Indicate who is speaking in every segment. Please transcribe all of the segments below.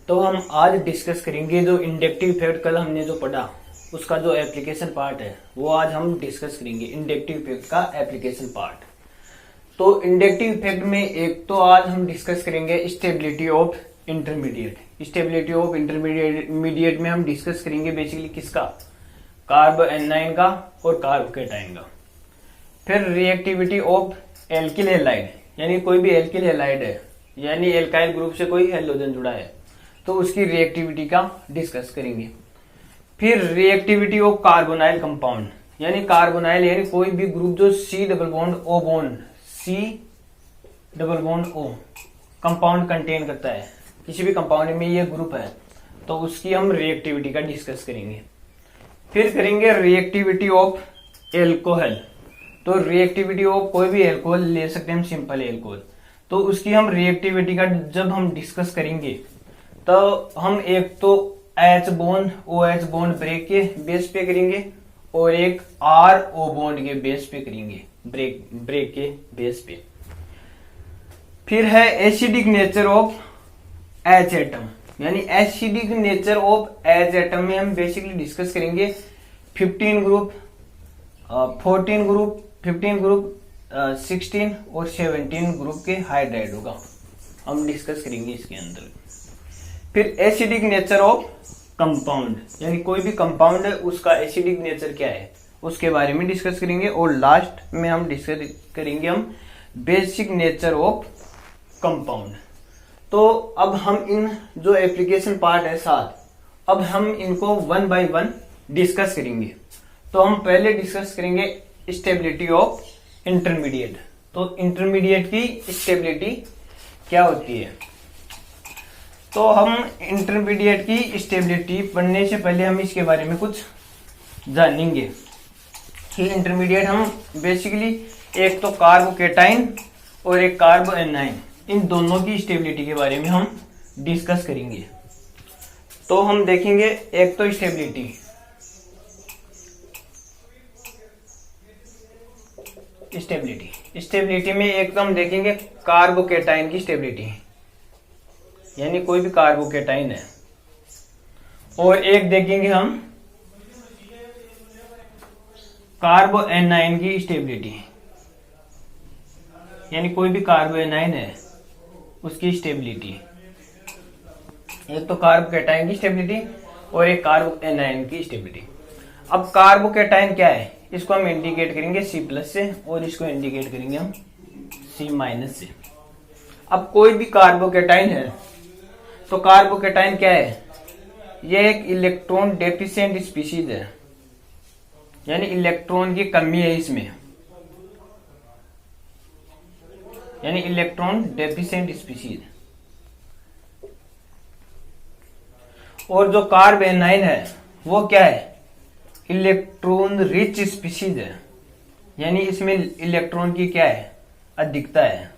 Speaker 1: तो हम आज डिस्कस करेंगे जो इंडक्टिव इफेक्ट कल हमने जो पढ़ा उसका जो एप्लीकेशन पार्ट है वो आज हम डिस्कस करेंगे। इंडक्टिव इफेक्ट का एप्लीकेशन पार्ट। तो इंडक्टिव इफेक्ट में एक तो आज हम डिस्कस करेंगे stability of intermediate. Stability of intermediate में हम डिस्कस करेंगे बेसिकली किसका, कार्ब एनाइन का और कार्ब कैटाइन का। फिर रिएक्टिविटी ऑफ एल्किल हैलाइड, यानी कोई भी एल्किल हैलाइड है यानी एल्काइल ग्रुप से कोई हैलोजन जुड़ा है तो उसकी रिएक्टिविटी का डिस्कस करेंगे। फिर रिएक्टिविटी ऑफ कार्बोनाइल कंपाउंड, यानी कार्बोनाइल यानी कोई भी ग्रुप जो C double bond O compound contain करता है, किसी भी कंपाउंड में ये ग्रुप है तो उसकी हम रिएक्टिविटी का डिस्कस करेंगे। फिर करेंगे रिएक्टिविटी ऑफ एल्कोहल। तो रिएक्टिविटी ऑफ कोई भी एल्कोहल ले सकते हैं हम, सिंपल एल्कोहल, तो उसकी हम रिएक्टिविटी का जब हम डिस्कस करेंगे तो हम एक तो H bond OH bond break के बेस पे करेंगे और एक RO बॉन्ड के बेस पे करेंगे, ब्रेक के बेस पे। फिर है acidic nature of H atom, यानी acidic nature of H atom में हम बेसिकली डिस्कस करेंगे 15 ग्रुप 16 और 17 ग्रुप के हाइड्राइड होगा, हम डिस्कस करेंगे इसके अंदर। फिर एसिडिक नेचर ऑफ कंपाउंड, यानी कोई भी कंपाउंड है उसका एसिडिक नेचर क्या है उसके बारे में डिस्कस करेंगे। और लास्ट में हम डिस्कस करेंगे हम बेसिक नेचर ऑफ कंपाउंड। तो अब हम इन जो एप्लीकेशन पार्ट है 7, अब हम इनको 1 बाय 1 डिस्कस करेंगे। तो हम पहले डिस्कस करेंगे स्टेबिलिटी ऑफ इंटरमीडिएट। तो इंटरमीडिएट की स्टेबिलिटी क्या होती है, तो हम इंटरमीडिएट की स्टेबिलिटी पढ़ने से पहले हम इसके बारे में कुछ जानेंगे कि इंटरमीडिएट हम बेसिकली एक तो कार्बोकेटाइन और एक कार्बो एनाइन, इन दोनों की स्टेबिलिटी के बारे में हम डिस्कस करेंगे। तो हम देखेंगे एक तो स्टेबिलिटी में एक तो हम देखेंगे कार्बोकेटाइन की स्टेबिलिटी, यानी कोई भी कार्बोकेटाइन है, और एक देखेंगे हम कार्बो एनाइन की स्टेबिलिटी, यानी कोई भी कार्बो एनाइन है उसकी स्टेबिलिटी। एक तो कार्बोकेटाइन की स्टेबिलिटी और एक कार्बो एनाइन की स्टेबिलिटी। अब कार्बोकेटाइन क्या है, इसको हम इंडिकेट करेंगे C+ से और इसको इंडिकेट करेंगे हम C- से। अब कोई भी कार्बोकेटाइन है तो कार्बोकेटाइन क्या है, यह एक इलेक्ट्रॉन डेफिशिएंट स्पीशीज है, यानी इलेक्ट्रॉन की कमी है इसमें, यानी इलेक्ट्रॉन डेफिशिएंट स्पीशीज। और जो कार्ब एनाइन है वो क्या है, इलेक्ट्रॉन रिच स्पीशीज है, यानी इसमें इलेक्ट्रॉन की क्या है, अधिकता है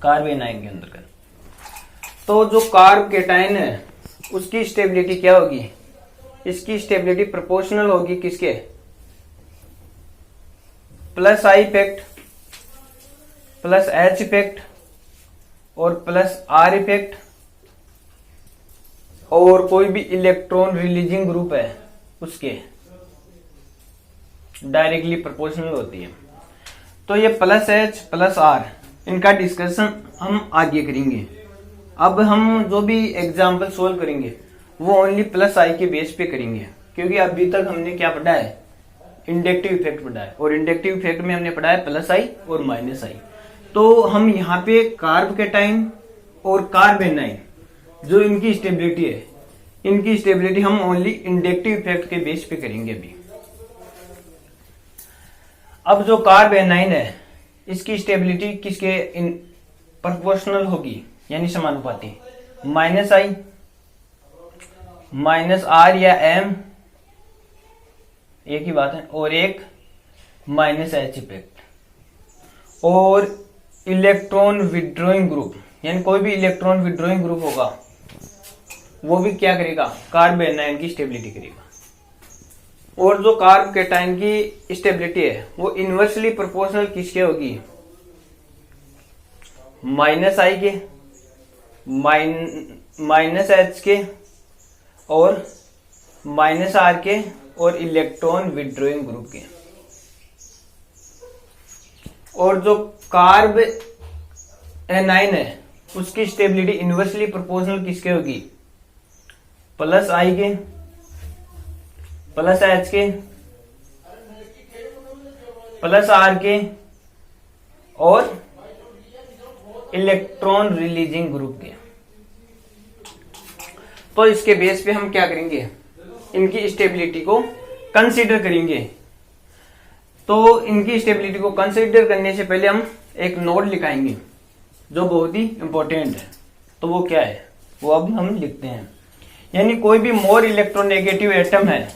Speaker 1: कार्ब एनाइन के अंदर। तो जो कार्ब कैटाइन है उसकी स्टेबिलिटी क्या होगी, इसकी स्टेबिलिटी प्रोपोर्शनल होगी किसके, +I इफेक्ट +H इफेक्ट और +R इफेक्ट, और कोई भी इलेक्ट्रॉन रिलीजिंग ग्रुप है उसके डायरेक्टली प्रोपोर्शनल होती है। तो ये +H +R इनका डिस्कशन हम आगे करेंगे। अब हम जो भी एग्जाम्पल सोल्व करेंगे वो ओनली +I के बेस पे करेंगे, क्योंकि अभी तक हमने क्या पढ़ा है, इंडक्टिव इफेक्ट पढ़ा है, और इंडक्टिव इफेक्ट में हमने पढ़ा है +I और -I। तो हम यहाँ पे कार्बोकेटाइन और कार्ब एनाइन जो इनकी स्टेबिलिटी है, इनकी स्टेबिलिटी हम ओनली इंडक्टिव इफेक्ट के बेस पे करेंगे अभी। अब जो कार्ब एनाइन है इसकी स्टेबिलिटी किसके प्रोपोर्शनल होगी, यानी समानुपाती, -I -R या M एक ही बात है, और एक -H इफेक्ट। और इलेक्ट्रॉन विड्रॉइंग ग्रुप, यानी कोई भी इलेक्ट्रॉन विड्रॉइंग ग्रुप होगा वो भी क्या करेगा, कार्ब एनाइन की स्टेबिलिटी करेगा। और जो कार्ब कैटाइन की स्टेबिलिटी है वो इनवर्सली प्रोपोर्शनल किसके होगी, -I के -H के और -R के और इलेक्ट्रॉन विड्रॉइंग ग्रुप के। और जो कार्ब एनाइन है उसकी स्टेबिलिटी इनवर्सली प्रोपोर्शनल किसके होगी? +I के, +H के, +R के और इलेक्ट्रॉन रिलीजिंग ग्रुप के। तो इसके बेस पे हम क्या करेंगे, इनकी स्टेबिलिटी को कंसीडर करेंगे। तो इनकी स्टेबिलिटी को कंसीडर करने से पहले हम एक नोट लिखाएंगे जो बहुत ही इंपॉर्टेंट है। तो वो क्या है, वो अब हम लिखते हैं। यानी कोई भी मोर इलेक्ट्रोनेगेटिव एटम है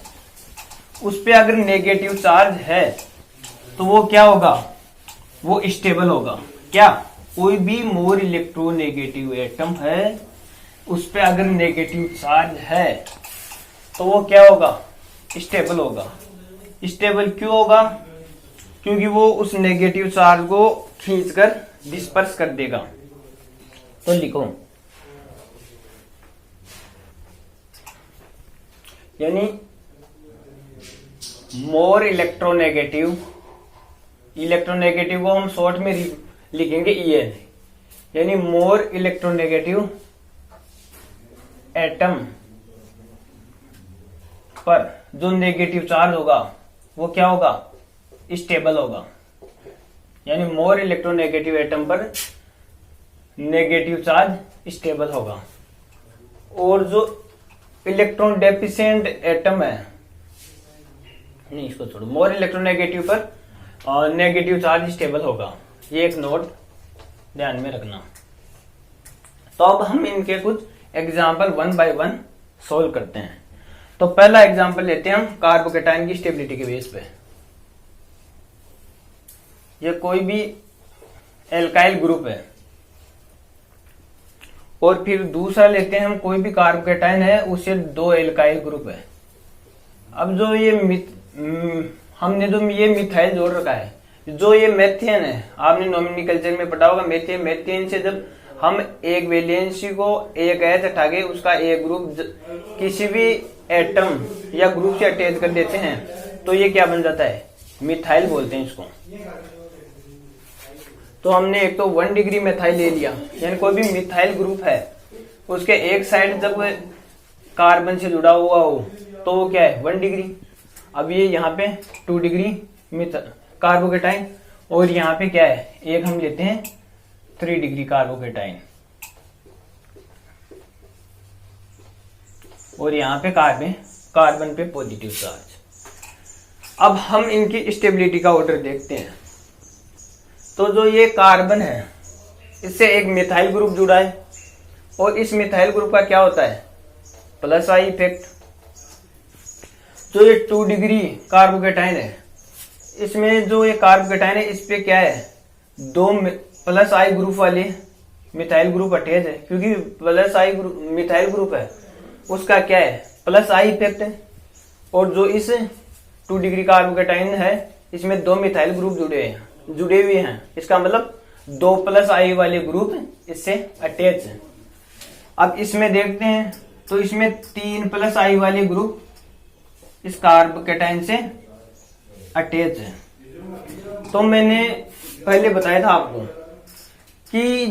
Speaker 1: उस पे अगर नेगेटिव चार्ज है तो वो क्या होगा, वो स्टेबल होगा। क्या, कोई भी मोर इलेक्ट्रोनेगेटिव एटम है उस पे अगर नेगेटिव चार्ज है तो वो क्या होगा, स्टेबल होगा। स्टेबल क्यों होगा? क्योंकि वो उस नेगेटिव चार्ज को खींचकर डिस्पर्स कर देगा। तो लिखो, यानी मोर इलेक्ट्रोनेगेटिव को हम शॉर्ट में लिखेंगे EN, यानी मोर इलेक्ट्रोनेगेटिव एटम पर जो नेगेटिव चार्ज होगा वो क्या होगा, स्टेबल होगा। यानी मोर इलेक्ट्रोनेगेटिव एटम पर नेगेटिव चार्ज स्टेबल होगा। और जो इलेक्ट्रॉन डेफिशिएंट एटम है, नहीं इसको छोड़ो, मोर इलेक्ट्रोनेगेटिव पर नेगेटिव चार्ज स्टेबल होगा। ये एक नोट ध्यान में रखना। तो अब हम इनके कुछ एग्जाम्पल 1 बाय 1 सोल्व करते हैं। तो पहला एग्जाम्पल लेते हैं हम कार्बोकेटाइन की स्टेबिलिटी के बेस पे। ये कोई भी एल्काइल ग्रुप है। और फिर दूसरा लेते हैं हम, कोई भी कार्बोकेटाइन है उससे 2 एल्काइल ग्रुप है। अब जो ये हमने जो ये मिथाइल जोड़ रखा है, जो ये मेथियन है, आपने नोमेनक्लेचर में पढ़ा होगा मेथियन। मेथियन से जब हम एक वैलेंसी को एक एच हटा के उसका एक ग्रुप किसी भी एटम या ग्रुप से अटैच कर देते हैं तो ये क्या बन जाता है, मिथाइल बोलते हैं इसको। तो हमने एक तो 1 डिग्री मिथाइल ले लिया, यानी कोई भी मिथाइल ग्रुप है उसके एक साइड जब कार्बन से जुड़ा हुआ हो तो वो क्या है, 1 डिग्री। अब ये यहाँ पे 2 डिग्री कार्बोकेटाइन और यहाँ पे क्या है, एक हम लेते हैं 3 डिग्री कार्बोकेटाइन और यहाँ पे कार्बन पे पॉजिटिव चार्ज। अब हम इनकी स्टेबिलिटी का ऑर्डर देखते हैं। तो जो ये कार्बन है इससे एक मिथाइल ग्रुप जुड़ा है और इस मिथाइल ग्रुप का क्या होता है, +I इफेक्ट। जो ये 2 डिग्री कार्बोकेटाइन है इसमें जो ये कार्बोकेटाइन है इस पे क्या है, 2 +I ग्रुप वाले मिथाइल ग्रुप अटैच है। क्योंकि +I मिथाइल ग्रुप है उसका क्या है, +I इफेक्ट है। और जो इस 2 डिग्री कार्बोकेटाइन है इसमें 2 मिथाइल ग्रुप जुड़े हुए हैं। इसका मतलब 2 +I वाले ग्रुप इससे अटैच है। अब इसमें देखते हैं तो इसमें 3 +I वाले ग्रुप इस कार्बोकेटाइन से अटैच है। तो मैंने पहले बताया था आपको कि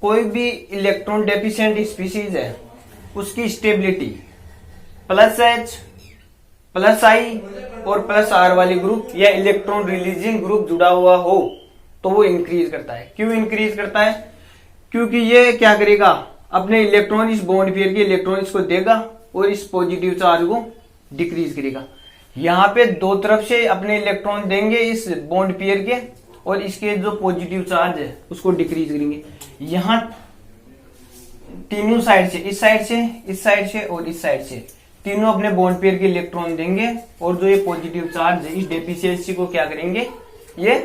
Speaker 1: कोई भी इलेक्ट्रॉन डेफिशिएंट स्पीशीज है उसकी स्टेबिलिटी +H, +I और +R वाले ग्रुप या इलेक्ट्रॉन रिलीजिंग ग्रुप जुड़ा हुआ हो तो वो इंक्रीज करता है। क्यों इंक्रीज करता है? क्योंकि ये क्या करेगा, अपने इलेक्ट्रॉन इस बॉन्ड पेयर के इलेक्ट्रॉन इसको देगा और इस पॉजिटिव चार्ज को डिक्रीज करेगा। यहाँ पे 2 तरफ से अपने इलेक्ट्रॉन देंगे इस बॉन्ड पेयर के और इसके जो पॉजिटिव चार्ज है उसको डिक्रीज करेंगे। यहाँ तीनों साइड से, इस साइड से, इस साइड से और इस साइड से तीनों अपने बॉन्ड पेयर के इलेक्ट्रॉन देंगे और जो ये पॉजिटिव चार्ज है इस डेफिशिएंसी को क्या करेंगे, ये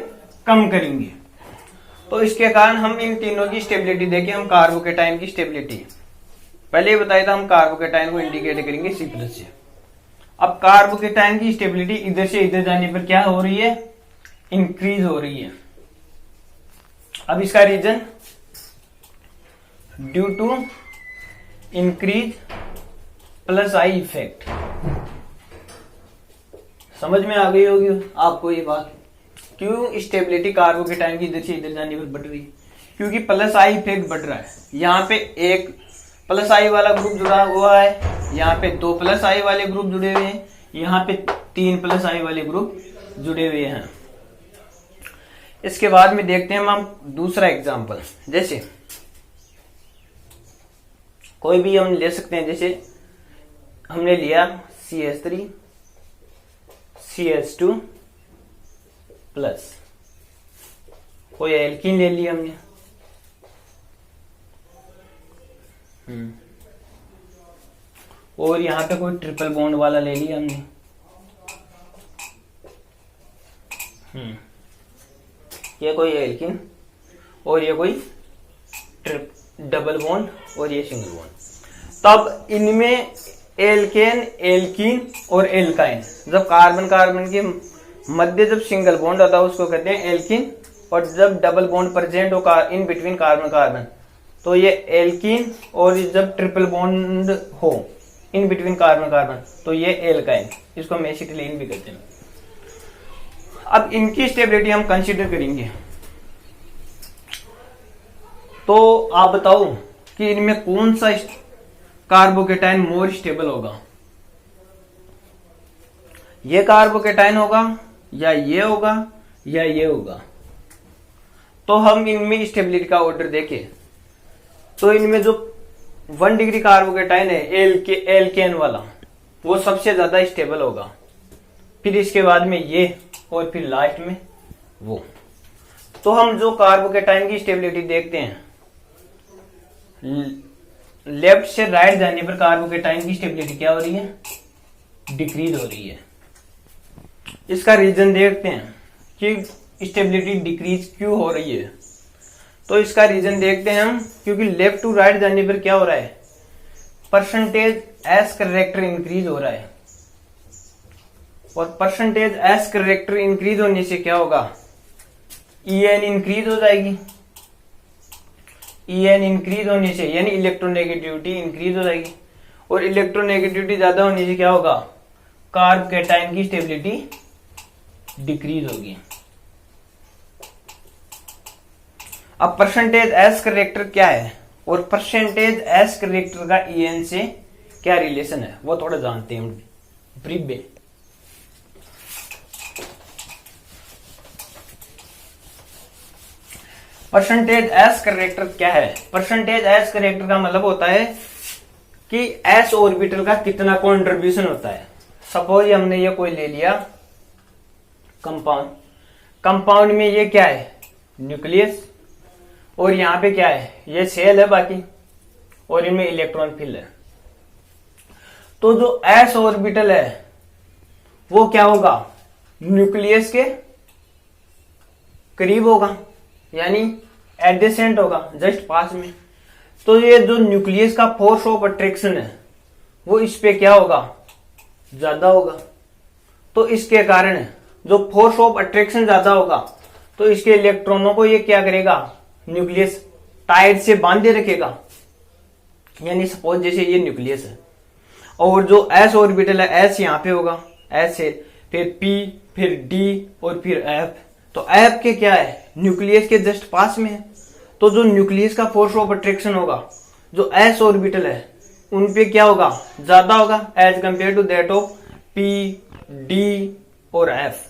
Speaker 1: कम करेंगे। तो इसके कारण हम इन तीनों की स्टेबिलिटी देखें। हम कार्बोकेटाइन की स्टेबिलिटी पहले ही बताया था, हम कार्बोकेटाइन को इंडिकेट करेंगे C+ से। अब कार्बोकेटाइन की स्टेबिलिटी इधर से इधर जाने पर क्या हो रही है, इंक्रीज हो रही है। अब इसका reason due to increase plus I effect. समझ में आ गई होगी आपको ये बात, क्यों स्टेबिलिटी कार्बोकेटाइन की इधर से इधर जाने पर बढ़ रही है, क्योंकि प्लस आई इफेक्ट बढ़ रहा है। यहाँ पे एक प्लस आई वाला ग्रुप जुड़ा हुआ है, यहाँ पे 2 प्लस आई वाले ग्रुप जुड़े हुए हैं, यहाँ पे 3 प्लस आई वाले ग्रुप जुड़े हुए हैं। इसके बाद में देखते हैं हम दूसरा एग्जांपल। जैसे कोई भी हम ले सकते हैं, जैसे हमने लिया CH3 CH2 प्लस, कोई एल्कीन ले लिया हमने, और यहां पे कोई ट्रिपल बॉन्ड वाला ले लिया हमने, ये कोई एल्कीन और ये कोई डबल बॉन्ड और ये सिंगल बॉन्ड। तब इनमें एल्केन, एल्कीन और एल्काइन, जब कार्बन कार्बन के मध्य जब सिंगल बॉन्ड होता है उसको कहते हैं एल्कीन, और जब डबल बॉन्ड प्रेजेंट हो इन बिटवीन कार्बन कार्बन तो ये एल्कीन, और जब ट्रिपल बॉन्ड हो इन बिटवीन कार्बन कार्बन तो ये एल्काइन, इसको हम एसिटिलीन भी कहते हैं। अब इनकी स्टेबिलिटी हम कंसीडर करेंगे, तो आप बताओ कि इनमें कौन सा कार्बोकेटाइन मोर स्टेबल होगा, ये कार्बोकेटाइन होगा या ये होगा या ये होगा। तो हम इनमें स्टेबिलिटी का ऑर्डर देखें तो इनमें जो 1 डिग्री कार्बोकेटाइन है एल्केन वाला वो सबसे ज्यादा स्टेबल होगा, फिर इसके बाद में ये, और फिर लास्ट में वो। तो हम जो कार्बोकेटाइन की स्टेबिलिटी देखते हैं, लेफ्ट से राइट जाने पर कार्बोकेटाइन की स्टेबिलिटी क्या हो रही है, डिक्रीज हो रही है। इसका रीजन देखते हैं कि स्टेबिलिटी डिक्रीज क्यों हो रही है। तो इसका रीजन देखते हैं हम, क्योंकि लेफ्ट टू राइट जाने पर क्या हो रहा है, परसेंटेज एस करेक्टर इंक्रीज हो रहा है, और परसेंटेज एस करेक्टर इंक्रीज होने से क्या होगा, EN इंक्रीज हो जाएगी। EN इंक्रीज होने से यानी इलेक्ट्रोनेगेटिविटी इंक्रीज हो जाएगी, और इलेक्ट्रोनेगेटिविटी ज्यादा होने से क्या होगा, कार्बोकेटाइन की स्टेबिलिटी डिक्रीज होगी। अब परसेंटेज एस करेक्टर क्या है और परसेंटेज एस करेक्टर का EN से क्या रिलेशन है वो थोड़ा जानते हैं हम ब्रीफ में। परसेंटेज एस करेक्टर क्या है, परसेंटेज एस करेक्टर का मतलब होता है कि एस ऑर्बिटल का कितना कंट्रीब्यूशन होता है। सपोज हमने ये कोई ले लिया कंपाउंड, कंपाउंड में ये क्या है, न्यूक्लियस, और यहाँ पे क्या है, ये सेल है बाकी, और इनमें इलेक्ट्रॉन फिल है। तो जो एस ऑर्बिटल है वो क्या होगा, न्यूक्लियस के करीब होगा, यानी एडजेसेंट होगा, जस्ट पास में। तो ये जो न्यूक्लियस का फोर्स ऑफ अट्रैक्शन है वो इस पे क्या होगा, ज्यादा होगा। तो इसके कारण जो फोर्स ऑफ अट्रैक्शन ज्यादा होगा तो इसके इलेक्ट्रॉनों को ये क्या करेगा, न्यूक्लियस टाइट से बांधे रखेगा। यानी सपोज जैसे ये न्यूक्लियस है और जो एस ऑर्बिटल है, एस यहाँ पे होगा, एस है, फिर पी, फिर डी और फिर एफ। तो एफ के क्या है, न्यूक्लियस के जस्ट पास में है। तो जो न्यूक्लियस का फोर्स ऑफ अट्रैक्शन होगा जो एस ऑर्बिटल है उन पे क्या होगा, ज्यादा होगा as compare to that of P, D और एफ।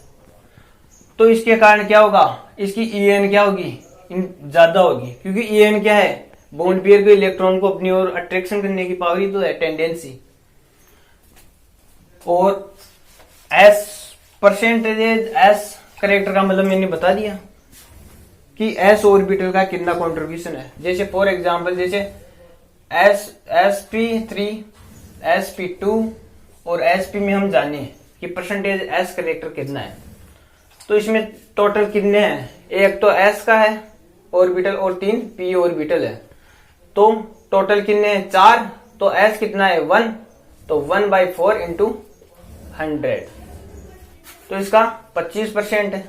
Speaker 1: तो इसके कारण क्या होगा, इसकी EN क्या होगी, ज्यादा होगी, क्योंकि EN क्या है, बॉन्ड पेयर के इलेक्ट्रॉन को अपनी ओर अट्रैक्शन करने की पावर ही तो है, टेंडेंसी। और एस परसेंटेज एस करेक्टर का मतलब मैंने बता दिया कि एस ऑर्बिटल का कितना कंट्रीब्यूशन है। जैसे फॉर एग्जांपल जैसे sp3 sp2 और sp में हम जाने कि परसेंटेज एस करेक्टर कितना है। तो इसमें टोटल कितने हैं, एक तो एस का है ऑर्बिटल और 3 p ऑर्बिटल है। तो टोटल कितने हैं, 4। तो एस कितना है, 1। तो 1/4 इंटू 100, तो इसका 25% है।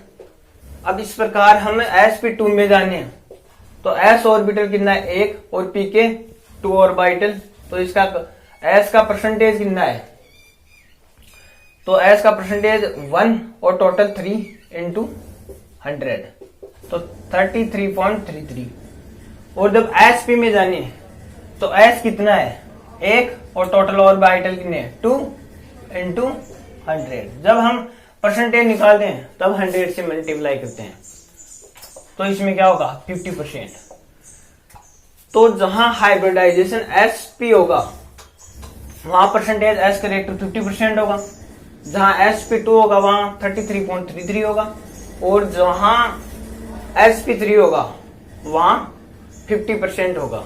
Speaker 1: अब इस प्रकार हम sp2 में जाने तो s ऑर्बिटल कितना है, 1, और p के 2 ऑर्बिटल तो इसका S का परसेंटेज कितना है, तो S का परसेंटेज 1 और टोटल 3 इंटू 100 तो 33.33। और जब SP में जाने तो S कितना है 1 और टोटल ऑर्बिटल कितने 2 इंटू 100। जब हम परसेंटेज निकालते हैं तब 100 से मल्टीप्लाई करते हैं तो इसमें क्या होगा 50%। तो जहां हाइब्रिडाइजेशन SP होगा वहां परसेंटेज S का रेट 50% होगा, जहां SP2 होगा वहां 33.33 होगा, और जहां SP3 होगा वहां 50% होगा।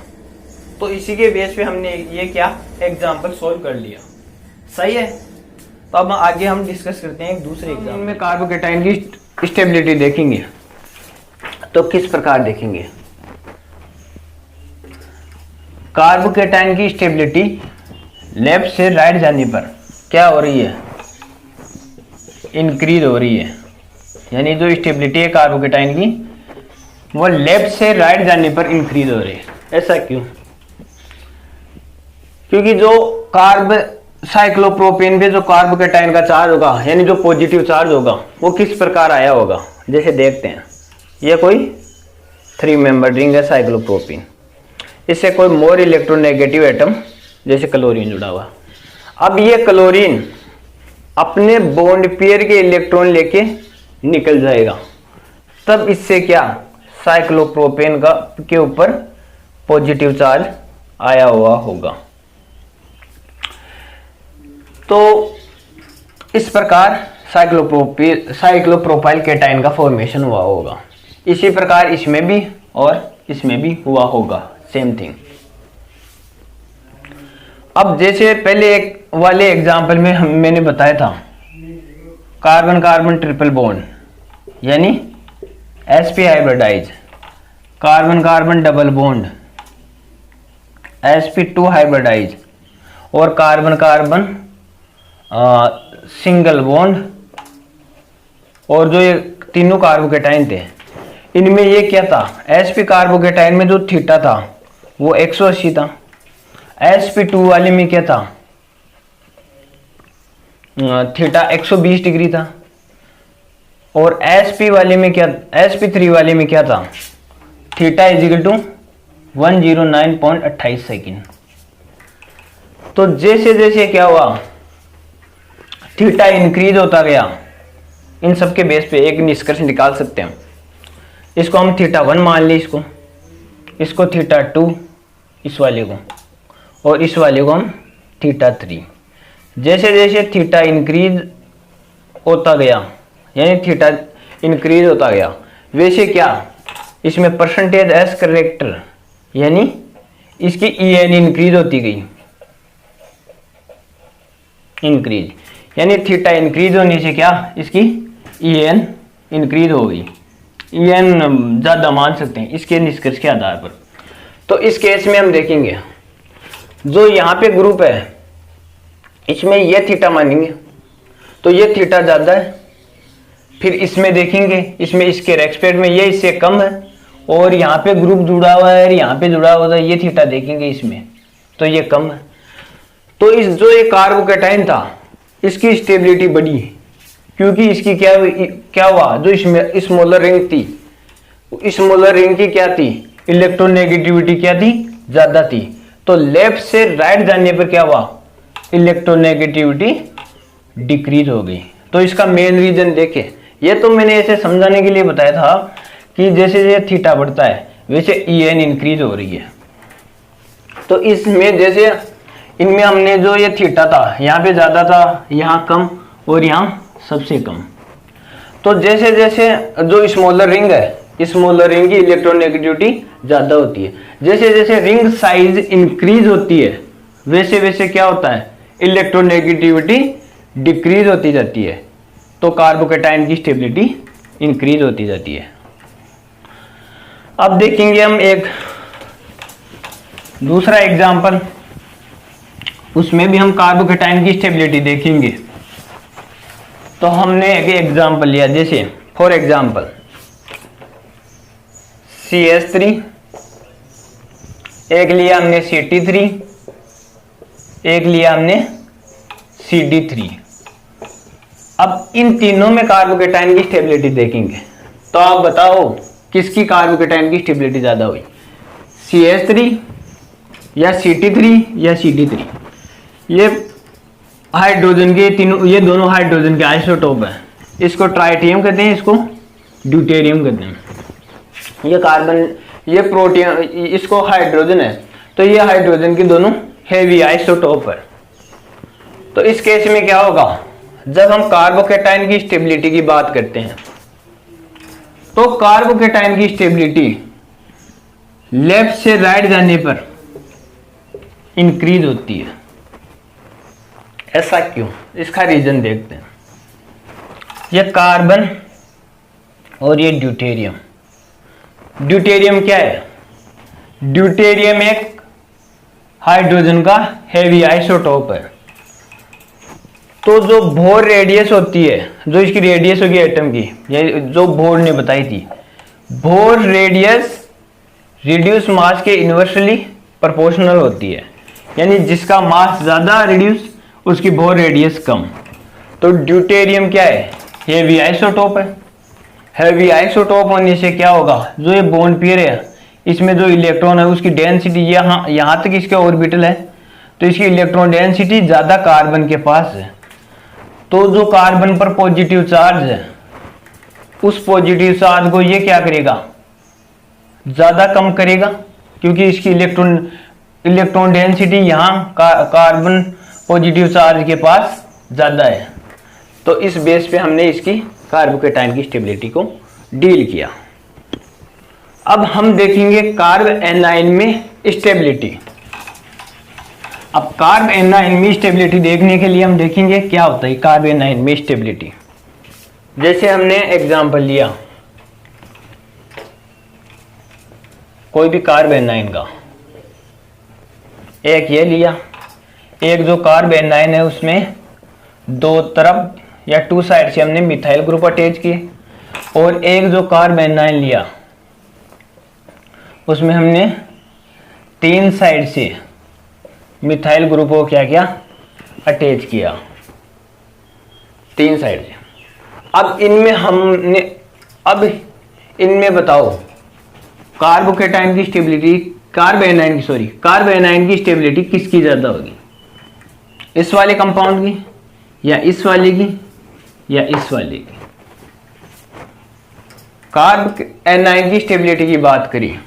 Speaker 1: तो इसी के बेस पे हमने ये क्या एग्जाम्पल सोल्व कर लिया, सही है। तो अब आगे हम डिस्कस करते हैं एक दूसरे एग्जाम्पल में कार्बोकेटाइन की स्टेबिलिटी देखेंगे। तो किस प्रकार देखेंगे, कार्बोकेटाइन की स्टेबिलिटी लेफ्ट से राइट जाने पर क्या हो रही है, इंक्रीज हो रही है। यानी जो स्टेबिलिटी है कार्बोकेटाइन की वो लेफ्ट से राइट जाने पर इंक्रीज हो रही है। ऐसा क्यों, क्योंकि जो कार्ब साइक्लोप्रोपेन पे जो कार्बोकेटाइन का चार्ज होगा यानी जो पॉजिटिव चार्ज होगा वो किस प्रकार आया होगा, जैसे देखते हैं। ये कोई 3 मेंबर रिंग है साइक्लोप्रोपेन, इससे कोई मोर इलेक्ट्रोनेगेटिव एटम जैसे क्लोरीन जुड़ा हुआ। अब ये क्लोरीन अपने बॉन्ड पेयर के इलेक्ट्रॉन लेके निकल जाएगा, तब इससे क्या साइक्लोप्रोपेन का के ऊपर पॉजिटिव चार्ज आया हुआ होगा। तो इस प्रकार साइक्लोप्रोपाइल केटाइन का फॉर्मेशन हुआ होगा। इसी प्रकार इसमें भी और इसमें भी हुआ होगा, सेम थिंग। अब जैसे पहले एक वाले एग्जाम्पल में मैंने बताया था कार्बन कार्बन ट्रिपल बॉन्ड यानी sp hybridise, carbon carbon double bond sp2 hybridise, और कार्बन कार्बन सिंगल बॉन्ड। और जो ये तीनों कार्बोकेटाइन थे इनमें ये क्या था, sp कार्बोकेटाइन में जो थीटा था वो 180 था, sp2 वाले में क्या था थीटा 120 डिग्री था, और sp वाले में क्या, sp3 वाले में क्या था थीटा इजिकल टू 109.28 सेकेंड। तो जैसे जैसे क्या हुआ थीटा इंक्रीज होता गया, इन सब के बेस पे एक निष्कर्ष निकाल सकते हैं। इसको हम थीटा 1 मान ली, इसको थीटा 2 इस वाले को, और इस वाले को हम थीटा 3। जैसे जैसे थीटा इंक्रीज होता गया यानी थीटा इंक्रीज होता गया, वैसे क्या इसमें परसेंटेज एस करेक्टर यानी इसकी EN इंक्रीज होती गई, इंक्रीज यानी थीटा इंक्रीज होने से क्या इसकी EN इंक्रीज हो गई। EN ज़्यादा मान सकते हैं इसके निष्कर्ष के आधार पर। तो इस केस में हम देखेंगे जो यहाँ पे ग्रुप है इसमें ये थीटा मानेंगे तो ये थीटा ज़्यादा है, फिर इसमें देखेंगे इसमें इसके रेस्पेक्ट में ये इससे कम है, और यहाँ पे ग्रुप जुड़ा हुआ है और यहाँ पे जुड़ा हुआ है, ये थीटा देखेंगे इसमें तो ये कम है। तो इस जो ये कार्बोकेटाइन था इसकी स्टेबिलिटी बढ़ी क्योंकि इसकी क्या हुआ, जो इसमें स्मॉलर रिंग थी, स्मॉलर रिंग की क्या थी इलेक्ट्रोनेगेटिविटी क्या थी ज्यादा थी। तो लेफ्ट से राइट जाने पर क्या हुआ इलेक्ट्रोनेगेटिविटी डिक्रीज हो गई। तो इसका मेन रीजन देखे, ये तो मैंने ऐसे समझाने के लिए बताया था कि जैसे जैसे थीटा बढ़ता है वैसे EN इंक्रीज हो रही है। तो इसमें जैसे इनमें हमने जो ये थीटा था यहाँ पे ज्यादा था, यहाँ कम और यहाँ सबसे कम। तो जैसे जैसे जो स्मॉलर रिंग है, स्मॉलर रिंग की इलेक्ट्रोनेगेटिविटी ज्यादा होती है, जैसे जैसे रिंग साइज इंक्रीज होती है वैसे वैसे क्या होता है इलेक्ट्रोनेगेटिविटी डिक्रीज होती जाती है। तो कार्बोकेटाइन की स्टेबिलिटी इंक्रीज होती जाती है। अब देखेंगे हम एक दूसरा एग्जांपल, उसमें भी हम कार्बोकेटाइन की स्टेबिलिटी देखेंगे। तो हमने एक एग्जांपल लिया, जैसे फॉर एग्जांपल CH3, एक लिया हमने CT3 एक लिया हमने CD3। अब इन तीनों में कार्बोकेटाइन की स्टेबिलिटी देखेंगे, तो आप बताओ किसकी कार्बोकेटाइन की स्टेबिलिटी ज्यादा हुई, CH3 या CT3 या CD3। ये हाइड्रोजन के तीनों, ये दोनों हाइड्रोजन के आइसोटोप है। इसको ट्राइटियम कहते हैं, इसको ड्यूटेरियम कहते हैं। ये कार्बन, ये प्रोटियम, इसको हाइड्रोजन है, तो ये हाइड्रोजन के दोनों हेवी आइसोटोप है। तो इस केस में क्या होगा, जब हम कार्बोकेटाइन की स्टेबिलिटी की बात करते हैं तो कार्बोकेटाइन की स्टेबिलिटी लेफ्ट से राइट जाने पर इंक्रीज होती है। ऐसा क्यों, इसका रीजन देखते हैं। ये कार्बन और ये ड्यूटेरियम। ड्यूटेरियम क्या है, ड्यूटेरियम एक हाइड्रोजन का हेवी आइसोटोप है। तो जो बोर रेडियस होती है, जो इसकी रेडियस होगी एटम की, ये जो बोर ने बताई थी, बोर रेडियस रिड्यूस मास के इन्वर्सली प्रोपोर्शनल होती है। यानी जिसका मास ज्यादा रिड्यूस, उसकी बोर रेडियस कम। तो ड्यूटेरियम क्या है, हेवी आइसोटोप है। हेवी आइसोटोप होने से क्या होगा, जो ये बॉन्ड पेयर है, इसमें जो इलेक्ट्रॉन है उसकी डेंसिटी यहाँ तक इसका ऑर्बिटल है, तो इसकी इलेक्ट्रॉन डेंसिटी ज्यादा कार्बन के पास है। तो जो कार्बन पर पॉजिटिव चार्ज है, उस पॉजिटिव चार्ज को ये क्या करेगा, ज्यादा कम करेगा, क्योंकि इसकी इलेक्ट्रॉन डेंसिटी यहाँ कार्बन पॉजिटिव चार्ज के पास ज्यादा है। तो इस बेस पे हमने इसकी कार्बोकेटाइन की स्टेबिलिटी को डील किया। अब हम देखेंगे कार्ब एनाइन में स्टेबिलिटी। अब कार्ब एनाइन में स्टेबिलिटी देखने के लिए हम देखेंगे क्या होता है कार्ब एनाइन में स्टेबिलिटी। जैसे हमने एग्जांपल लिया कोई भी कार्ब एनाइन का, एक ये लिया, एक जो कार्ब एनाइन है उसमें दो तरफ या टू साइड से हमने मिथाइल ग्रुप अटैच किए, और एक जो कार्ब एनाइन लिया उसमें हमने तीन साइड से मिथाइल ग्रुप को क्या किया, अटैच किया, तीन साइड से। अब इनमें बताओ कार्बोकेटाइन की स्टेबिलिटी, कार्ब एनाइन की स्टेबिलिटी किसकी ज्यादा होगी, इस वाले कंपाउंड की या इस वाले की या इस वाले की। कार्ब एनाइन की स्टेबिलिटी की बात करें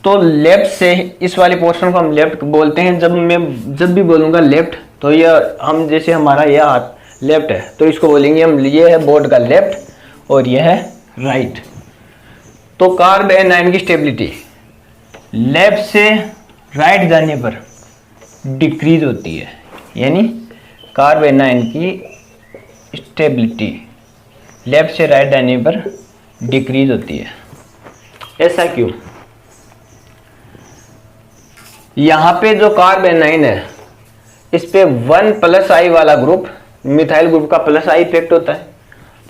Speaker 1: तो लेफ्ट से, इस वाले पोर्शन को हम लेफ्ट बोलते हैं। जब भी बोलूंगा लेफ्ट, तो ये हम जैसे हमारा यह हाथ लेफ्ट है, तो इसको बोलेंगे हम, ये है बोर्ड का लेफ्ट और ये है राइट। तो कार्ब एनाइन की स्टेबिलिटी लेफ्ट से राइट जाने पर डिक्रीज होती है, यानी कार्ब एनाइन की स्टेबिलिटी लेफ्ट से राइट जाने पर डिक्रीज होती है। ऐसा क्यों, यहाँ पे जो कार्ब एनाइन है इस पे 1+I वाला ग्रुप, मिथाइल ग्रुप का +I इफेक्ट होता है,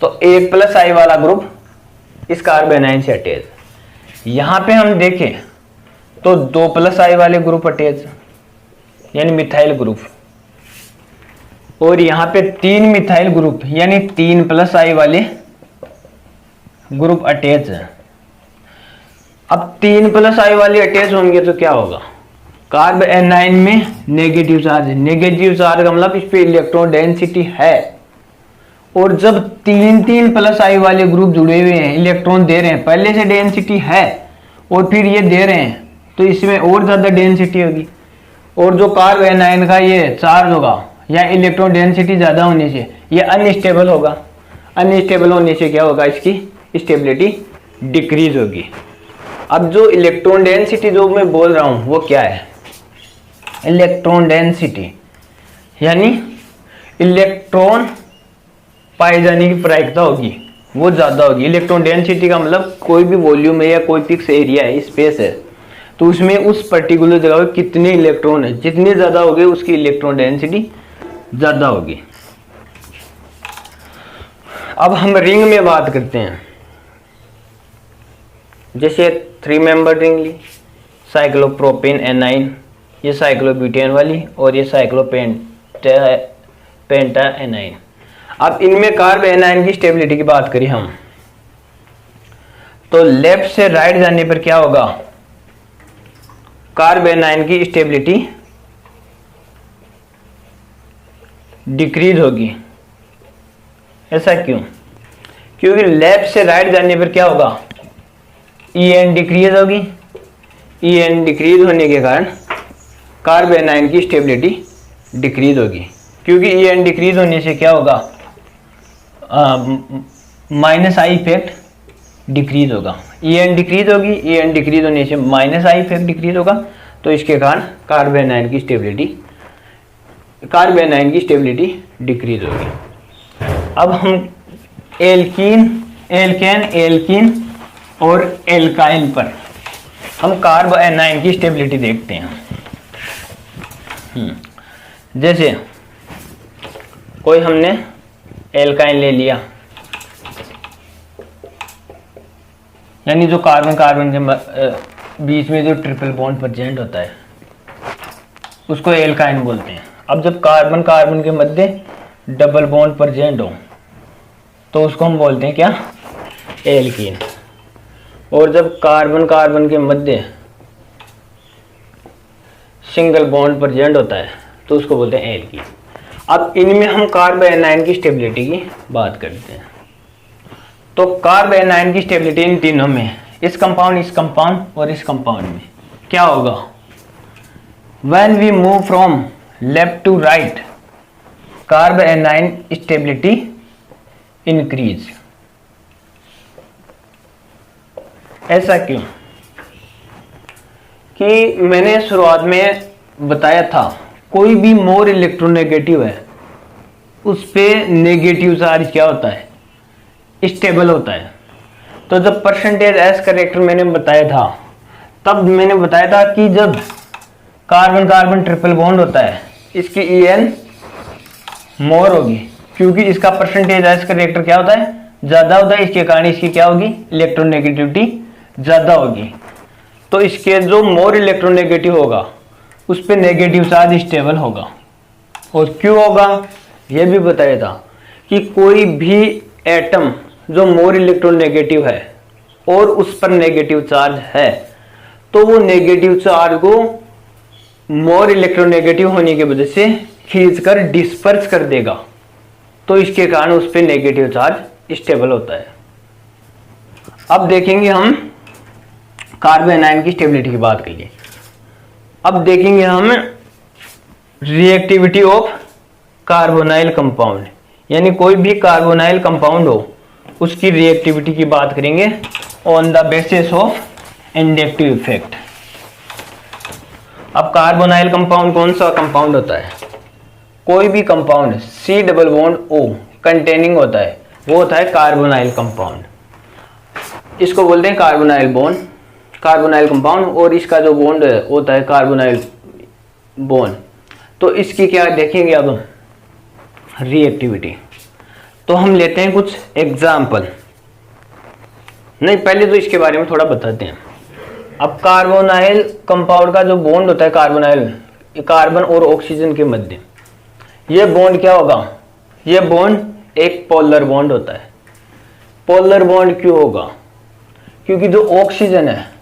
Speaker 1: तो 1+I वाला ग्रुप इस कार्ब एनाइन से अटैच। यहाँ पे हम देखें तो 2+I वाले ग्रुप अटैच, यानी मिथाइल ग्रुप, और यहाँ पे 3 मिथाइल ग्रुप यानी 3+I वाले ग्रुप अटैच है। अब 3+I वाले अटैच होंगे तो क्या होगा, कार्ब एनाइन में नेगेटिव चार्ज है। नेगेटिव चार्ज का मतलब इस पे इलेक्ट्रॉन डेंसिटी है, और जब 3+I वाले ग्रुप जुड़े हुए हैं, इलेक्ट्रॉन दे रहे हैं, पहले से डेंसिटी है और फिर ये दे रहे हैं, तो इसमें और ज्यादा डेंसिटी होगी। और जो कार्ब एनाइन का ये चार्ज होगा या इलेक्ट्रॉन डेंसिटी ज्यादा होने से ये अनस्टेबल होगा। अनस्टेबल होने से क्या होगा, इसकी स्टेबिलिटी डिक्रीज होगी। अब जो इलेक्ट्रॉन डेंसिटी जो मैं बोल रहा हूं वो क्या है, इलेक्ट्रॉन डेंसिटी यानी इलेक्ट्रॉन पाए जाने की प्रायिकता होगी वो ज्यादा होगी। इलेक्ट्रॉन डेंसिटी का मतलब कोई भी वॉल्यूम है या कोई फिक्स एरिया है, स्पेस है, तो उसमें उस पर्टिकुलर जगह पर कितने इलेक्ट्रॉन है, जितने ज्यादा हो गए उसकी इलेक्ट्रॉन डेंसिटी ज्यादा होगी। अब हम रिंग में बात करते हैं, जैसे 3 मेंबर रिंग ली, साइक्लोप्रोपेन एनाइन, ये साइक्लोब्यूटेन वाली और ये पेंटा एनाइन। अब इनमें कार्ब एनाइन की स्टेबिलिटी की बात करें हम, तो लेफ्ट से राइट जाने पर क्या होगा, कार्ब एनाइन की स्टेबिलिटी डिक्रीज होगी। ऐसा क्यों? क्योंकि लेफ्ट से राइट जाने पर क्या होगा, EN डिक्रीज होगी। EN डिक्रीज होने के कारण कार्ब एनाइन की स्टेबिलिटी डिक्रीज होगी, क्योंकि EN डिक्रीज होने से क्या होगा, माइनस आई इफेक्ट डिक्रीज होगा। EN डिक्रीज होगी, EN डिक्रीज होने से माइनस आई इफेक्ट डिक्रीज होगा, तो इसके कारण कार्ब एनाइन की डिक्रीज होगी। अब हम एल्केन और एल्काइल पर हम कार्ब एनाइन की स्टेबिलिटी देखते हैं। जैसे कोई हमने एल्काइन ले लिया, यानी जो कार्बन कार्बन के बीच में जो ट्रिपल बॉन्ड प्रेजेंट होता है उसको एल्काइन बोलते हैं। अब जब कार्बन कार्बन के मध्य डबल बॉन्ड प्रेजेंट हो तो उसको हम बोलते हैं क्या, एल्कीन। और जब कार्बन कार्बन के मध्य सिंगल बॉन्ड प्रेजेंट होता है तो उसको बोलते हैं एल्कीन। अब इनमें हम कार्ब एनाइन की स्टेबिलिटी की बात करते हैं। तो कार्ब एनाइन की स्टेबिलिटी इन तीनों में, इस कंपाउंड और इस कंपाउंड में क्या होगा, when we move from left to right carbanion stability increase. ऐसा क्यों? कि मैंने शुरुआत में बताया था, कोई भी मोर इलेक्ट्रोनेगेटिव है उस पे नेगेटिव चार्ज क्या होता है, स्टेबल होता है। तो जब परसेंटेज एस करेक्टर मैंने बताया था, तब मैंने बताया था कि जब कार्बन कार्बन ट्रिपल बॉन्ड होता है इसकी EN मोर होगी, क्योंकि इसका परसेंटेज एस करेक्टर क्या होता है, ज्यादा होता है। इसके कारण इसकी क्या होगी, इलेक्ट्रोनेगेटिविटी ज्यादा होगी। तो इसके जो मोर इलेक्ट्रोनेगेटिव होगा उस पे नेगेटिव चार्ज स्टेबल होगा। और क्यों होगा यह भी बताया था कि कोई भी एटम जो मोर इलेक्ट्रोनेगेटिव है और उस पर नेगेटिव चार्ज है, तो वो नेगेटिव चार्ज को मोर इलेक्ट्रोनेगेटिव होने की वजह से खींचकर डिस्पर्स कर देगा, तो इसके कारण उस पर नेगेटिव चार्ज स्टेबल होता है। अब देखेंगे हम कार्ब एनाइन की स्टेबिलिटी की बात करिए। अब देखेंगे हम रिएक्टिविटी ऑफ कार्बोनाइल कंपाउंड, यानी कोई भी कार्बोनाइल कंपाउंड हो उसकी रिएक्टिविटी की बात करेंगे on the basis of inductive effect. अब कार्बोनाइल कंपाउंड कौन सा कंपाउंड होता है, कोई भी compound C double bond O containing होता है वो होता है कार्बोनाइल कंपाउंड। इसको बोलते हैं कार्बोनाइल कंपाउंड। और इसका जो बॉन्ड होता है कार्बोनाइल बॉन्ड, तो इसकी क्या देखेंगे अब रिएक्टिविटी। तो हम लेते हैं कुछ एग्जाम्पल, नहीं पहले तो इसके बारे में थोड़ा बताते हैं। अब कार्बोनाइल कंपाउंड का जो बॉन्ड होता है कार्बन और ऑक्सीजन के मध्य, ये बॉन्ड क्या होगा, ये बॉन्ड एक पोलर बॉन्ड होता है। पोलर बॉन्ड क्यों होगा, क्योंकि जो ऑक्सीजन है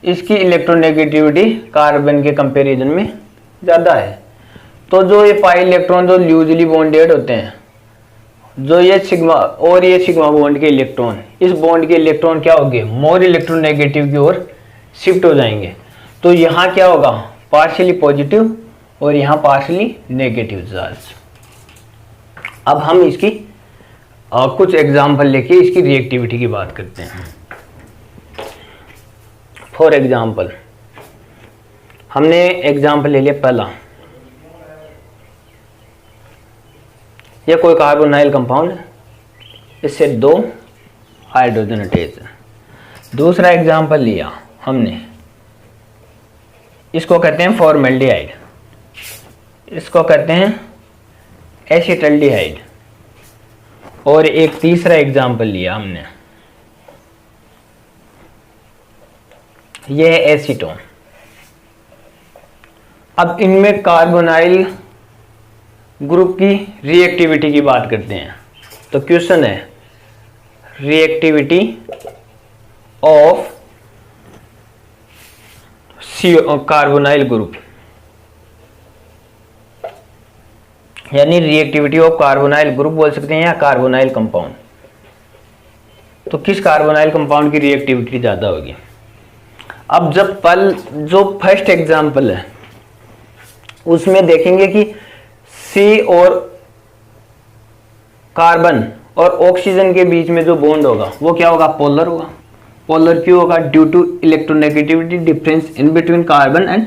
Speaker 1: इसकी इलेक्ट्रोनेगेटिविटी कार्बन के कंपैरिजन में ज़्यादा है। तो जो ये पाई इलेक्ट्रॉन जो लूजली बॉन्डेड होते हैं, जो ये सिग्मा और ये सिग्मा बॉन्ड के इलेक्ट्रॉन, इस बॉन्ड के इलेक्ट्रॉन क्या होंगे, मोर इलेक्ट्रोनेगेटिव की ओर शिफ्ट हो जाएंगे। तो यहाँ क्या होगा, पार्शियली पॉजिटिव और यहाँ पार्शियली नेगेटिव चार्ज। अब हम इसकी कुछ एग्जाम्पल लेके इसकी रिएक्टिविटी की बात करते हैं। फॉर एग्जाम्पल हमने एग्जाम्पल ले लिया पहला, ये कोई कार्बोनाइल कंपाउंड, इससे 2 हाइड्रोजन अटैच है। दूसरा एग्जाम्पल लिया हमने, इसको कहते हैं फॉर्मेल्डिहाइड, इसको कहते हैं एसिटल्डिहाइड। और एक तीसरा एग्जाम्पल लिया हमने, यह है एसीटोन। अब इनमें कार्बोनाइल ग्रुप की रिएक्टिविटी की बात करते हैं। तो क्वेश्चन है रिएक्टिविटी ऑफ कार्बोनाइल ग्रुप, यानी रिएक्टिविटी ऑफ कार्बोनाइल ग्रुप बोल सकते हैं या कार्बोनाइल कंपाउंड। तो किस कार्बोनाइल कंपाउंड की रिएक्टिविटी ज्यादा होगी? अब जो फर्स्ट एग्जांपल है उसमें देखेंगे कि सी और कार्बन और ऑक्सीजन के बीच में जो बॉन्ड होगा वो क्या होगा? पोलर होगा। पोलर क्यों होगा? Due to electronegativity difference in between carbon and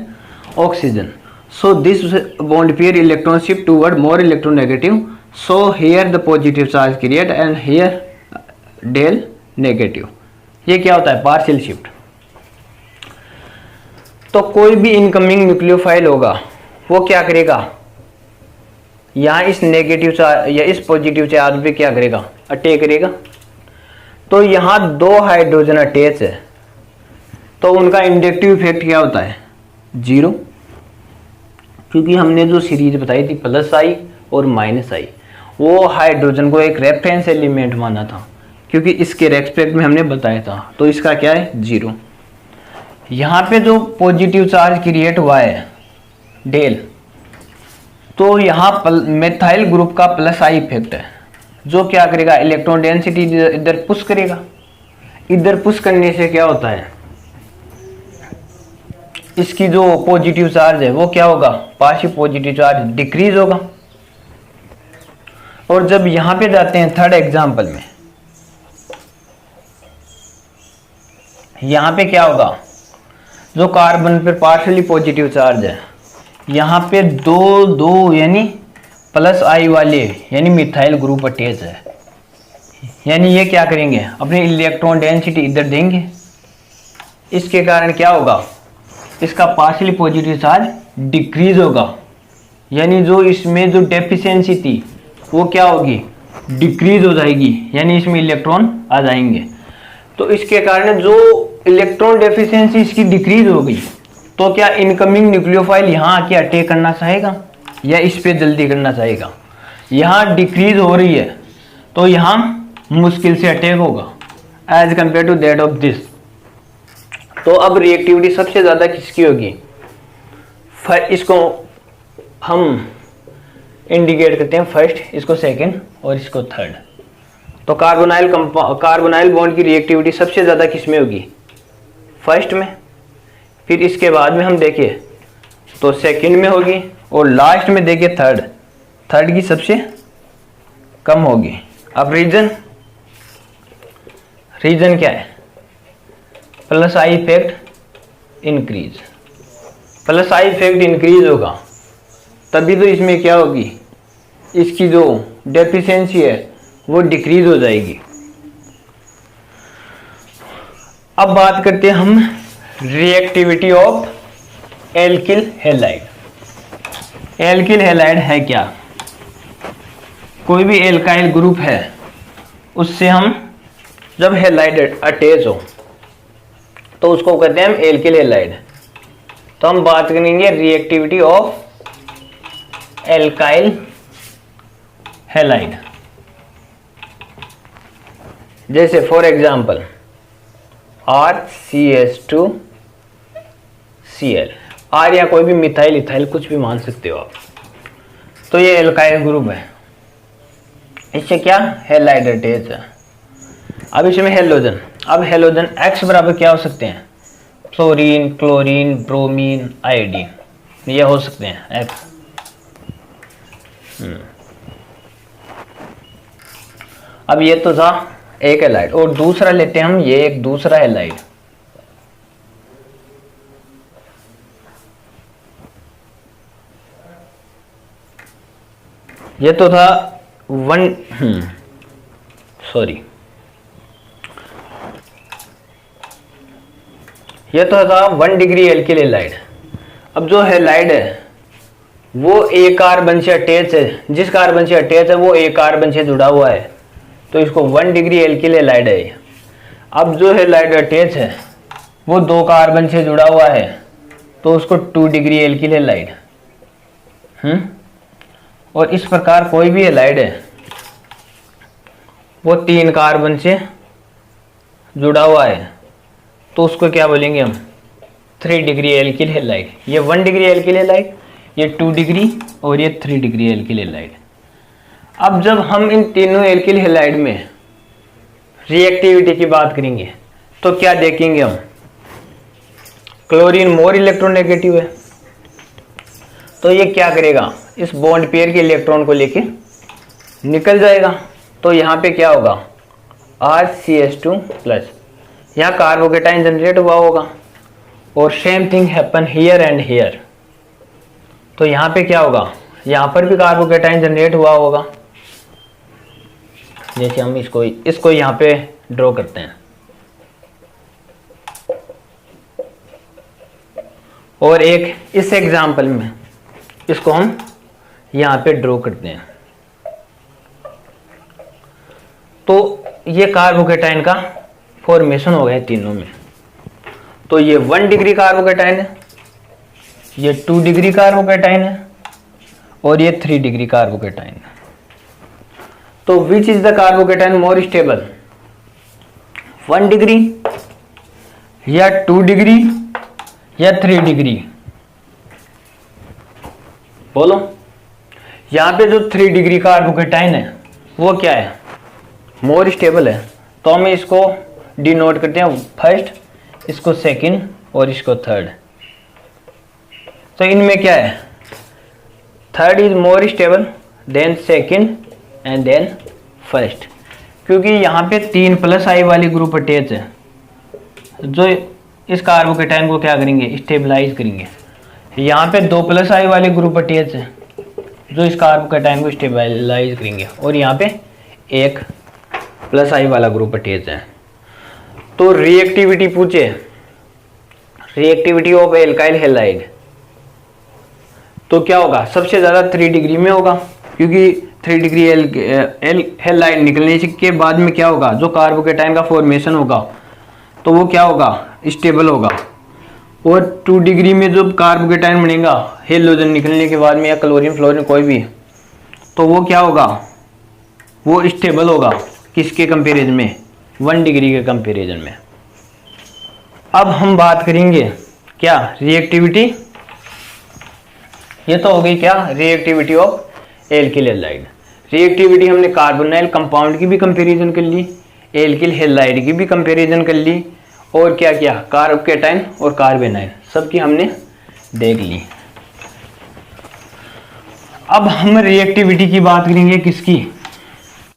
Speaker 1: oxygen. So this bond pair electron shift toward more electronegative, so here the positive charge create and here del negative. ये क्या होता है? Partial shift. तो कोई भी incoming nucleophile होगा वो क्या करेगा? यहाँ इस नेगेटिव चार्ज या इस पॉजिटिव चार्ज पे क्या करेगा? अटैक करेगा। तो यहाँ दो हाइड्रोजन अटैच है तो उनका इंडक्टिव इफेक्ट क्या होता है? 0, क्योंकि हमने जो सीरीज बताई थी प्लस आई और माइनस आई, वो हाइड्रोजन को एक रेफरेंस एलिमेंट माना था क्योंकि इसके रेस्पेक्ट में हमने बताया था। तो इसका क्या है? 0। यहाँ पे जो पॉजिटिव चार्ज क्रिएट हुआ है डेल, तो यहाँ मेथाइल ग्रुप का प्लस आई इफेक्ट है जो क्या करेगा? इलेक्ट्रॉन डेंसिटी इधर पुश करेगा। इधर पुश करने से क्या होता है? इसकी जो पॉजिटिव चार्ज है वो क्या होगा? पार्शियल पॉजिटिव चार्ज डिक्रीज होगा। और जब यहां पे जाते हैं थर्ड एग्जांपल में, यहां पे क्या होगा? जो कार्बन पे पार्शियली पॉजिटिव चार्ज है, यहां पे दो यानी प्लस आई वाले यानी मिथाइल ग्रुप अटैच है, यानी ये क्या करेंगे? अपनी इलेक्ट्रॉन डेंसिटी इधर देंगे। इसके कारण क्या होगा? इसका पार्शियली पॉजिटिव चार्ज डिक्रीज होगा, यानी जो इसमें जो डेफिशिएंसी थी वो क्या होगी? डिक्रीज हो जाएगी, यानी इसमें इलेक्ट्रॉन आ जाएंगे। तो इसके कारण जो इलेक्ट्रॉन डेफिशिएंसी इसकी डिक्रीज हो गई, तो क्या इनकमिंग न्यूक्लियोफाइल यहाँ आके अटैक करना चाहेगा या इस पे जल्दी करना चाहेगा? यहाँ डिक्रीज हो रही है तो यहाँ मुश्किल से अटैक होगा as compare to that of this. तो अब रिएक्टिविटी सबसे ज्यादा किसकी होगी? इसको हम इंडिकेट करते हैं फर्स्ट, इसको सेकंड और इसको थर्ड। तो कार्बोनाइल बॉन्ड की रिएक्टिविटी सबसे ज्यादा किसमें होगी? फर्स्ट में। फिर इसके बाद में हम देखें तो सेकंड में होगी और लास्ट में देखें थर्ड की सबसे कम होगी। अब रीजन क्या है? Plus I effect increase. Plus I effect increase होगा तभी तो इसमें क्या होगी? इसकी जो डेफिशिएंसी है वो डिक्रीज हो जाएगी। अब बात करते हैं हम reactivity of alkyl halide. Alkyl halide है क्या? कोई भी एल्काइल ग्रुप है उससे हम जब हैलाइड अटैच हो तो उसको कहते हैं हम एल्किल हैलाइड। तो हम बात करेंगे रिएक्टिविटी ऑफ एल्काइल हैलाइड। जैसे फॉर एग्जांपल RCH2Cl, R या कोई भी मिथाइल इथाइल कुछ भी मान सकते हो आप। तो ये एल्काइल ग्रुप है, इससे क्या हैलाइड अटैच है। अब इसमें हेलोजन, अब हेलोजन X बराबर क्या हो सकते हैं? फ्लोरीन, क्लोरीन, ब्रोमीन, आयोडीन, ये हो सकते हैं X। अब ये तो था एक हैलाइड और दूसरा लेते हैं हम, ये एक दूसरा हैलाइड। ये तो था ये तो था 1 डिग्री एल्किल हैलाइड। अब जो हैलाइड है वो एक कार्बन से अटैच है, जिस कार्बन से अटैच है वो एक कार्बन से जुड़ा हुआ है, तो इसको 1 डिग्री एल्किल हैलाइड है। अब जो हैलाइड अटैच है वो 2 कार्बन से जुड़ा हुआ है तो उसको 2 डिग्री एल्किल हैलाइड। और इस प्रकार कोई भी हैलाइड है वो 3 कार्बन से जुड़ा हुआ है तो उसको क्या बोलेंगे हम, 3 डिग्री एल्किल हैलाइड। ये 1 डिग्री एल्किल हैलाइड, ये 2 डिग्री और ये 3 डिग्री एल्किल हैलाइड। अब जब हम इन तीनों एल्किल हैलाइड में रिएक्टिविटी की बात करेंगे तो क्या देखेंगे हम, क्लोरीन मोर इलेक्ट्रोनेगेटिव है तो ये क्या करेगा, इस बॉन्ड पेयर के इलेक्ट्रॉन को लेके निकल जाएगा। तो यहाँ पे क्या होगा, RCH2 प्लस, यहाँ कार्बोकेटाइन जनरेट हुआ होगा। और same thing happen here and here, तो यहाँ पे क्या होगा, यहाँ पर भी कार्बोकेटाइन जनरेट हुआ होगा। जैसे हम इसको यहाँ पे ड्रॉ करते हैं और एक इस एग्जाम्पल में इसको हम यहाँ पे ड्रॉ करते हैं। तो ये कार्बोकेटाइन का फॉर्मेशन हो गया तीनों में। तो ये 1 डिग्री कार्बोकेटाइन है, ये 2 डिग्री कार्बोकेटाइन है और ये 3 डिग्री कार्बोकेटाइन है। तो which is the carbocation more stable, 1 degree या 2 डिग्री या 3 डिग्री, बोलो। यहाँ पे जो 3 डिग्री कार्बोकेटाइन है वो क्या है, मोर स्टेबल है। तो हम इसको डिनोट करते हैं फर्स्ट, इसको सेकंड और इसको थर्ड। तो इनमें क्या है, third is more stable, then second and then first. क्योंकि यहाँ पे 3 I वाली ग्रुप अटैच है जो इस कार्बोकेटाइन को क्या करेंगे, स्टेबलाइज करेंगे। यहाँ पे 2 I वाले ग्रुप अटैच है जो इस कार्बोकेटाइन को स्टेबलाइज करेंगे। और यहाँ पे 1 I वाला ग्रुप अटैच है। तो रिएक्टिविटी पूछे, रिएक्टिविटी ऑफ एल्काइल हैलाइड, तो क्या होगा, सबसे ज़्यादा 3 डिग्री में होगा। क्योंकि 3 डिग्री हैलाइड निकलने के बाद में क्या होगा, जो कार्बोकेटाइन का फॉर्मेशन होगा तो वो क्या होगा, स्टेबल होगा। और 2 डिग्री में जो कार्बोकेटाइन बनेगा हेलोजन निकलने के बाद में, या क्लोरीन फ्लोरीन कोई भी, तो वो क्या होगा, वो स्टेबल होगा। किसके कंपैरिजन में, 1 डिग्री के कंपैरिजन में। अब हम बात करेंगे क्या, रिएक्टिविटी। ये तो हो गई क्या, reactivity of alkyl halide. Reactivity हमने कार्बोनाइल कंपाउंड की भी कंपैरिजन कर ली, एल्किल हैलाइड की भी कंपैरिजन कर ली, और क्या किया, कार्बोकेटाइन और कार्बेनाइल सबकी हमने देख ली। अब हम रिएक्टिविटी की बात करेंगे किसकी,